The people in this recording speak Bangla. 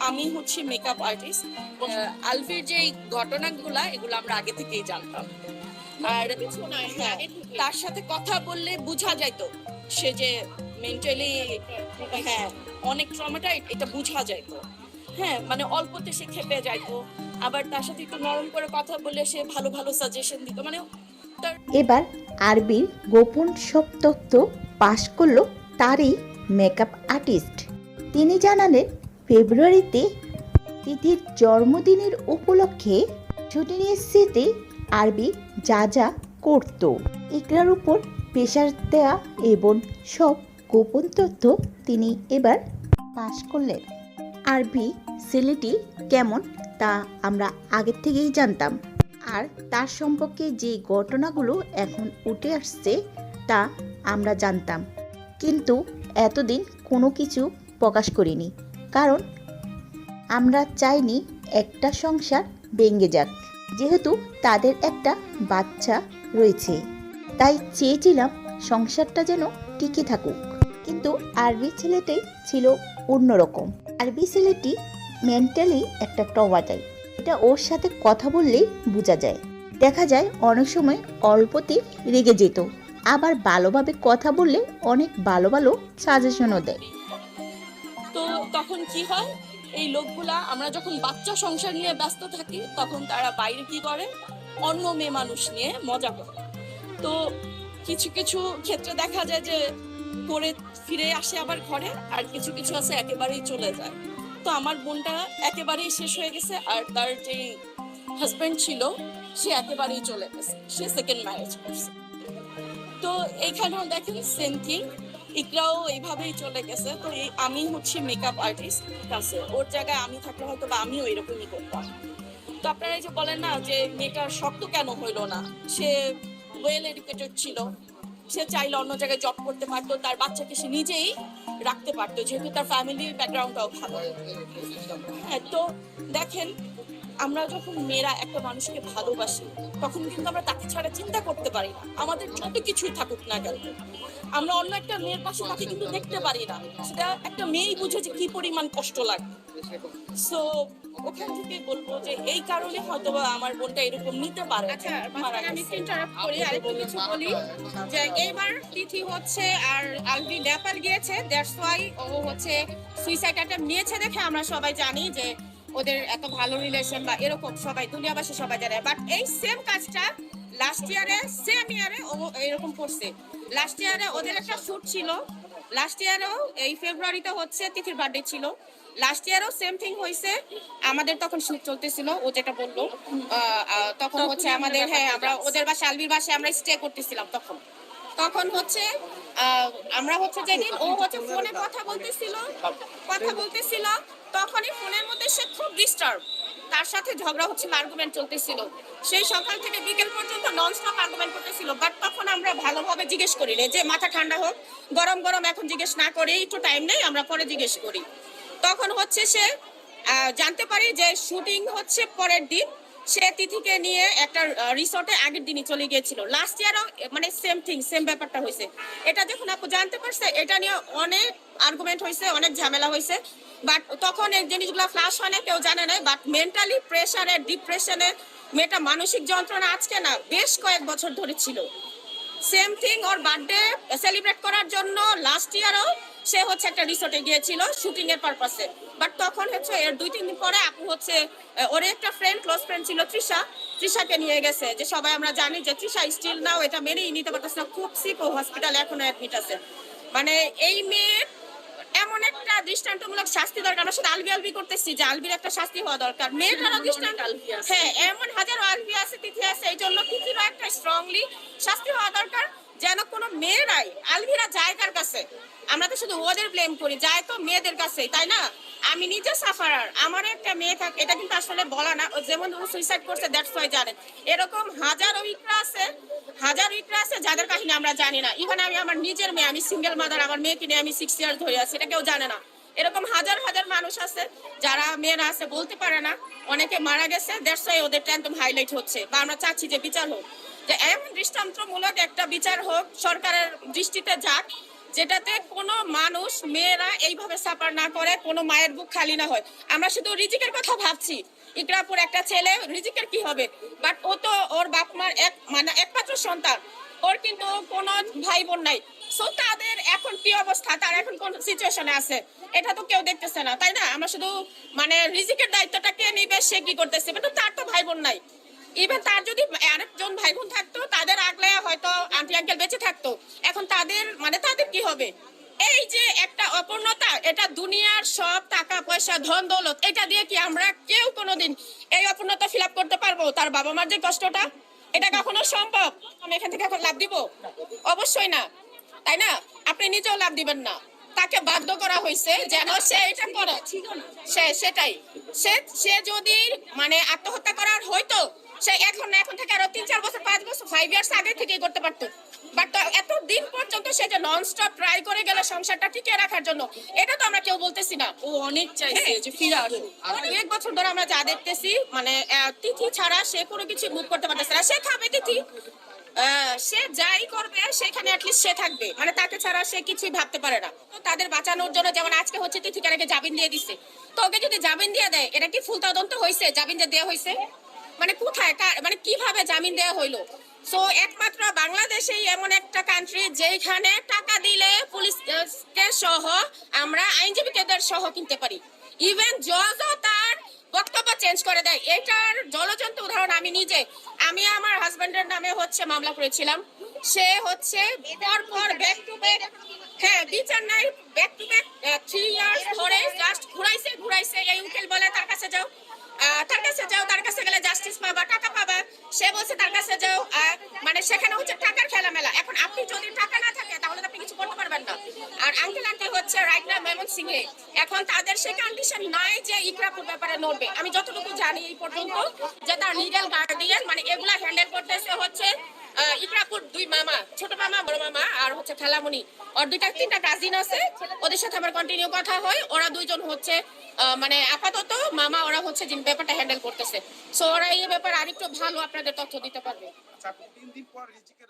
আমি হচ্ছে মেকআপ আর্টিস্ট। আলভির যে ঘটনাগুলা এগুলো আমরা আগে থেকেই জানতাম। আর হ্যাঁ, তার সাথে কথা বললে বোঝা যাইতো সে যে মেন্টালি হ্যাঁ অনেক ট্রমাটা এটা বোঝা যাইতো। হ্যাঁ মানে অল্পতে সে খেপে যাইতো, আবার তার সাথে একটু নরম করে কথা বললে সে ভালো ভালো সাজেশন দিত। মানে তার এবার আরবির গোপন সব তথ্য পাশ করল তারই মেকআপ আর্টিস্ট। তিনি জানালেন ফেব্রুয়ারিতে তিথির জন্মদিনের উপলক্ষে শুটিংয়ের সেটে আরবি যা যা করত, ইকরার উপর প্রেশার দেয়া এবং সব গোপন তথ্য তিনি এবার পাশ করলেন। আরবি ছেলেটি কেমন তা আমরা আগের থেকেই জানতাম, আর তার সম্পর্কে যে ঘটনাগুলো এখন উঠে আসছে তা আমরা জানতাম, কিন্তু এতদিন কোনো কিছু প্রকাশ করিনি, কারণ আমরা চাইনি একটা সংসার ভেঙে যাক। যেহেতু তাদের একটা বাচ্চা রয়েছে, তাই চেয়েছিলাম সংসারটা যেন টিকে থাকুক। কিন্তু আরবি ছেলেটাই ছিল অন্যরকম। আরবি ছেলেটি মেন্টালি একটা টমাটাই, এটা ওর সাথে কথা বললেই বোঝা যায়। দেখা যায় অনেক সময় অল্পতেই রেগে যেত, আবার ভালোভাবে কথা বললে অনেক ভালো ভালো সাজেশনও দেয়। তো তখন কি হয়, এই লোকগুলা আমরা যখন বাচ্চা সংসার নিয়ে ব্যস্ত থাকি তখন তারা বাইরে কি করে, অন্য মেয়ে মানুষ নিয়ে মজা করে। তো কিছু কিছু ক্ষেত্রে দেখা যায় যে করে ফিরে আসে আবার ঘরে, আর কিছু কিছু আছে একেবারেই চলে যায়। তো আমার বোনটা একেবারেই শেষ হয়ে গেছে, আর তার যে হাজবেন্ড ছিল সে একেবারেই চলে গেছে, সে সেকেন্ড ম্যারেজ করছে। তো এইখানেও দেখেন সেম থিং, ইকরাও এইভাবেই চলে গেছে। তো আমি হচ্ছে মেকআপ আর্টিস্ট, ঠিক আছে, ওর জায়গায় আমি থাকলে হয়তো বা আমিও এরকমই করতাম। তো আপনারা এই যে বলেন না যে মেয়েটার শক্ত কেন হইলো না, সে ওয়েল এডুকেটেড ছিল, সে চাইলে অন্য জায়গায় জব করতে পারতো, তার বাচ্চাকে সে নিজেই রাখতে পারতো, যেহেতু তার ফ্যামিলির ব্যাকগ্রাউন্ডটাও ভালো। হ্যাঁ তো দেখেন, আমরা যখন মেয়েরা একটা মানুষকে ভালোবাসি তখন কিন্তু আমরা তাকে ছাড়া চিন্তা করতে পারি না, আমাদের যত কিছুই থাকুক না কেন। আমরা অন্য একটা মেয়ের পাশে তাকে কিন্তু দেখতে পারি না, সেটা একটা মেয়েই বুঝে যে কি পরিমাণ কষ্ট লাগে। সো ওখান থেকে বলবো যে এই কারণে হয়তো বা আমার বোনটা এরকম নিতে পারে। আচ্ছা, মাঝখানে আমি একটু ইন্টারাপ্ট করি, আরেকটু কিছু বলি যে এবার তিথি হচ্ছে আর আলভি নেপাল গিয়েছে, দ্যাটস ওয়াই ও হচ্ছে সুইসাইড অ্যাটেম্প নিয়েছে দেখে আমরা সবাই জানি যে ওদের এত ভালো রিলেশন বা এরকম সবাই দুনিয়াবাসী সবাই জানে। বাট এই সেম কাজটা লাস্ট ইয়ারে সেম ইয়ারে ও এরকম করছে। লাস্ট ইয়ারে ওদের একটা শুট ছিল, লাস্ট ইয়ারেও এই ফেব্রুয়ারিতে হচ্ছে তিথির বার্থডে ছিল, লাস্ট ইয়ারও সেম থিং হয়েছে। আমাদের তখন শুট চলতেছিল, ও যেটা বললো তখন হচ্ছে আমাদের, হ্যাঁ আমরা ওদের বাসায় আলবির বাসায় আমরা স্টে করতেছিলাম। তখন তখন হচ্ছে আমরা হচ্ছে যেদিন ও হচ্ছে ফোনে কথা বলতেছিল তখনই ফোনের মধ্যে সে খুব ডিস্টার্ব, তার সাথে ঝগড়া হচ্ছিল, আর্গুমেন্ট চলতেছিল, সেই সকাল থেকে বিকেল পর্যন্ত ননস্টপ আর্গুমেন্ট করতেছিল। বাট তখন আমরা ভালোভাবে জিজ্ঞেস করি যে মাথা ঠান্ডা হোক, গরম গরম এখন জিজ্ঞেস না করে একটু টাইম নেই, আমরা পরে জিজ্ঞেস করি। তখন হচ্ছে সে জানতে পারি যে শুটিং হচ্ছে পরের দিন, সে তিথিকে নিয়ে একটা রিসোর্টে আগের দিনই চলে গিয়েছিল। লাস্ট ইয়ারও মানে সেম থিং, সেম ব্যাপারটা হয়েছে। এটা যখন আপু জানতে পারছে, এটা নিয়ে অনেক আর্গুমেন্ট হয়েছে, অনেক ঝামেলা হয়েছে। বাট তখন এই জিনিসগুলো ফ্লাশ হয় না, কেউ জানে না। বাট মেন্টালি প্রেশারে, ডিপ্রেশনে মেয়েটা মানসিক যন্ত্রণা আজকে না বেশ কয়েক বছর ধরে ছিল। সেম থিং, ওর বার্থডে সেলিব্রেট করার জন্য লাস্ট ইয়ারও সে হচ্ছে একটা রিসোর্টে গিয়েছিল শুটিং এর পারপাসে। বাট তখন হচ্ছে এর 2-3 দিন পরে আপু হচ্ছে ওর একটা ফ্রেন্ড, ক্লোজ ফ্রেন্ড ছিল তৃষাকে নিয়ে গেছে। যে সবাই আমরা জানি যে তৃষা স্টিল নাও এটা মেনেই নিতে পারতেছে না, খুব সিক, ও হসপিটালে এখনো অ্যাডমিট আছে। মানে এই মেয়ের এমন একটা দৃষ্টান্তমূলক শাস্তি দরকার। আমরা শুধু আলবি করতেছি যে আলবির একটা শাস্তি হওয়া দরকার, মেয়েটারও দৃষ্টান্ত। হ্যাঁ, এমন হাজারো আলবি আছে, তিথি আছে, এই জন্য তিথিরও একটা স্ট্রংলি শাস্তি হওয়া দরকার, যেন কোনো মেয়েরাই, আলবিরা যায় কার কাছে? আমরা তো শুধু ওদের ব্লেম করি, যায় তো মেয়েদের কাছেই, তাই না? আমি নিজে সাফারার, আমার একটা মেয়ে থাকে, এটা কিন্তু আসলে বলা না, যেমন ও সুইসাইড করছে দ্যাটস ওয়াই জানেন। এরকম হাজারো উইকরা আছে যাদের কাহিনী আমরা জানি না। ইভেন আমি আমার নিজের মেয়ে, আমি সিঙ্গেল মাদার, আমার মেয়েকে নিয়ে আমি 6 ইয়ার্স ধরে আছি, এটা কেউ জানে না। এরকম হাজার হাজার মানুষ আছে যারা মেয়েরা আছে বলতে পারে না, অনেকে মারা গেছে, দ্যাটস ওয়াই ওদেরটা একদম হাইলাইট হচ্ছে, বা আমরা চাচ্ছি যে বিচার হোক, যে এমন দৃষ্টান্তমূলক একটা বিচার হোক, সরকারের দৃষ্টিতে যাক, যেটাতে কোনো মানুষ মেয়েরা এইভাবে সাফার না করে, কোনো মায়ের বুক খালি না হয়। আমরা শুধু রিজিকের কথা ভাবছি, ইকরাপুর একটা ছেলে রিজিকের কি হবে, বাট ও তো ওর বাপ মার একমাত্র সন্তান, ওর কিন্তু কোনো ভাই বোন নাই। সো তাদের এখন কি অবস্থা, তার এখন কোন সিচুয়েশনে আছে, এটা তো কেউ দেখতেছে না, তাই না? আমরা শুধু রিজিকের দায়িত্বটা কে নিবে, সে কি করতেছে, কিন্তু তার তো ভাই বোন নাই। ইভেন তার যদি আরেকজন ভাই বোন থাকতো, তাদের আগলে হয়তো আন্টি আঙ্কেল বেঁচে থাকতো। এখন তাদের কি হবে? এই যে একটা অপূর্ণতা, এটা দুনিয়ার সব টাকা পয়সা ধন দৌলত, এটা দিয়ে কি আমরা কেউ কোনোদিন এই অপূর্ণতা ফিল আপ করতে পারবো? তার বাবা মার যে কষ্টটা, এটা কখনো সম্ভব? আমি এখান থেকে এখন লাভ দিব? অবশ্যই না, তাই না? আপনি নিজেও লাভ দিবেন না, তাকে বাধ্য করা হয়েছে যেন সে এটা করে। সেটাই, সে যদি আত্মহত্যা করার হয়তো, সে এখন থেকে আরো 3-4 বছর 5 বছর 5 ইয়ার্স আগে থেকেই করতে পারতো। বাট এত দিন পর্যন্ত সে যে নন স্টপ ট্রাই করে গেল সংসারটা টিকিয়ে রাখার জন্য, এটা তো আমরা কেউ বলতেছি না। ও অনেক চাইছে যে ফিরে আসুক। এক বছর ধরে আমরা যা দেখতেছি, তিথি ছাড়া সে কোনো কিছু মুভ করতে পারতেছে না। সে খাবে তিথি, সে যাই করবে সেখানে অ্যাটলিস্ট সে থাকবে, তাকে ছাড়া সে কিছুই ভাবতে পারে না। তো তাদের বাঁচানোর জন্য, যেমন আজকে হচ্ছে তিথিকারাকে জামিন দিয়ে দিচ্ছে, তো ওকে যদি জামিন দিয়ে দেয়, এটা কি ফুল তদন্ত হয়েছে? জামিন যে দেওয়া হয়েছে, কোথায় কিভাবে জামিন দেওয়া হইলো? সো একমাত্র বাংলাদেশেই এমন একটা কান্ট্রি যেখানে টাকা দিলে পুলিশকে সহ আমরা আইনজীবীদের সহ কিনতে পারি। ইভেন জজও তার বক্তব্য চেঞ্জ করে দেয়। এটার জলজন্ত উদাহরণ আমি আমার হাজবেন্ডের নামে মামলা করেছিলাম। সে পর ব্যাক টু ব্যাক, বিচার নাই, ব্যাক টু ব্যাক 3 ইয়ার্স ধরে জাস্ট ঘুরাইছে। এই উকিল বলে তার কাছে যাও, তার কাছে গেলে জাস্টিস পাবা, টাকা পাবা। সে বলছে তার কাছে যাও, সেখানে টাকার খেলামেলা। এখন আপনি যদি টাকা না থাকে, তাহলে তো আপনি কিছু করতে পারবেন না। আর আঙ্কেল আন্টি রাইট না মেমন সিং এ, এখন তাদের সে কন্ডিশন নাই যে ইকরাপুর ব্যাপারে নড়বে। আমি যতটুকু জানি এই পর্যন্ত, যে তার লিগ্যাল গার্ডিয়ান এগুলা হ্যান্ডেল করতেছে ইকরাপুর 2 মামা, ছোট মামা, বড় মামা, আর খালামণি। ওর 2-3টা কাজিন আছে, ওদের সাথে আমার কন্টিনিউ কথা হয়। ওরা দুইজন আপাতত মামা, ওরা যিনি ব্যাপারটা হ্যান্ডেল করতেছে। সো ওরা এই ব্যাপারে আরেকটু ভালো আপনাদের তথ্য দিতে পারবে। আচ্ছা, 3 দিন পর রিজিকের